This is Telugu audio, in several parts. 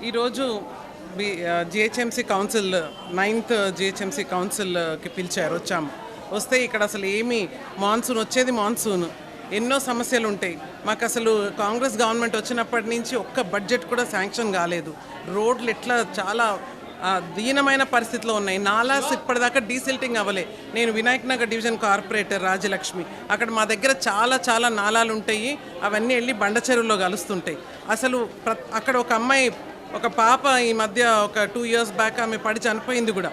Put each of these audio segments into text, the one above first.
ఈరోజు జిహెచ్ఎంసీ కౌన్సిల్ 9th జిహెచ్ఎంసీ కౌన్సిల్కి వచ్చాము. వస్తే ఇక్కడ అసలు ఏమి మాన్సూన్ వచ్చేది మాన్సూన్ ఎన్నో సమస్యలు ఉంటాయి. మాకు అసలు కాంగ్రెస్ గవర్నమెంట్ వచ్చినప్పటి నుంచి ఒక్క బడ్జెట్ కూడా శాంక్షన్ కాలేదు. రోడ్లు ఎట్లా చాలా దీనమైన పరిస్థితిలో ఉన్నాయి. నాలాస్ ఇప్పటిదాకా డీసిల్టింగ్ అవ్వలే. నేను వినాయక్ నగర్ డివిజన్ కార్పొరేటర్ రాజలక్ష్మి. అక్కడ మా దగ్గర చాలా నాలాలు ఉంటాయి. అవన్నీ వెళ్ళి బండ చెరువులో కలుస్తుంటాయి. అసలు అక్కడ ఒక పాప ఈ మధ్య ఒక 2 years బ్యాక్ ఆమె పడి చనిపోయింది కూడా.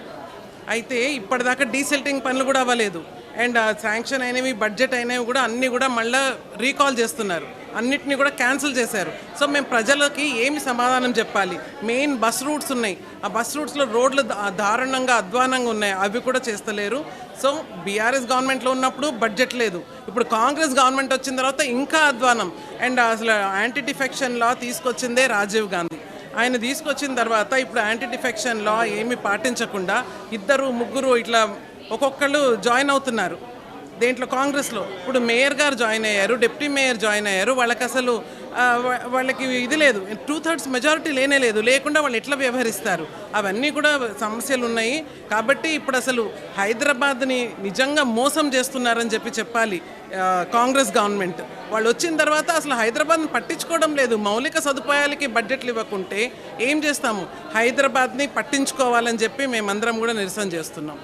అయితే ఇప్పటిదాకా డీసిల్టింగ్ పనులు కూడా అవ్వలేదు. అండ్ శాంక్షన్ అయినవి బడ్జెట్ అయినవి కూడా అన్నీ కూడా మళ్ళీ రీకాల్ చేస్తున్నారు. అన్నిటినీ కూడా క్యాన్సిల్ చేశారు. సో మేము ప్రజలకి ఏమి సమాధానం చెప్పాలి? మెయిన్ బస్ రూట్స్ ఉన్నాయి. ఆ బస్ రూట్స్లో రోడ్లు దారుణంగా అధ్వానంగా ఉన్నాయి. అవి కూడా చేస్తలేరు. సో బీఆర్ఎస్ గవర్నమెంట్లో ఉన్నప్పుడు బడ్జెట్ లేదు. ఇప్పుడు కాంగ్రెస్ గవర్నమెంట్ వచ్చిన తర్వాత ఇంకా అధ్వానం. అండ్ అసలు యాంటీ డిఫెక్షన్ లా తీసుకొచ్చిందే రాజీవ్ గాంధీ. ఆయన తీసుకొచ్చిన తర్వాత ఇప్పుడు యాంటీ డిఫెక్షన్ లా ఏమీ పాటించకుండా 2-3 ఇట్లా ఒక్కొక్కళ్ళు జాయిన్ అవుతున్నారు దేంట్లో కాంగ్రెస్లో. ఇప్పుడు మేయర్ గారు జాయిన్ అయ్యారు, డిప్యూటీ మేయర్ జాయిన్ అయ్యారు. వాళ్ళకి అసలు వాళ్ళకి ఇది లేదు, 2/3 మెజారిటీ లేదు. లేకుండా వాళ్ళు ఎట్లా వ్యవహరిస్తారు? అవన్నీ కూడా సమస్యలు ఉన్నాయి. కాబట్టి ఇప్పుడు అసలు హైదరాబాద్ని నిజంగా మోసం చేస్తున్నారని చెప్పాలి కాంగ్రెస్ గవర్నమెంట్. వాళ్ళు వచ్చిన తర్వాత అసలు హైదరాబాద్ని పట్టించుకోవడం లేదు. మౌలిక సదుపాయాలకి బడ్జెట్లు ఇవ్వకుంటే ఏం చేస్తాము? హైదరాబాద్ని పట్టించుకోవాలని చెప్పి మేమందరం కూడా నిరసన చేస్తున్నాం.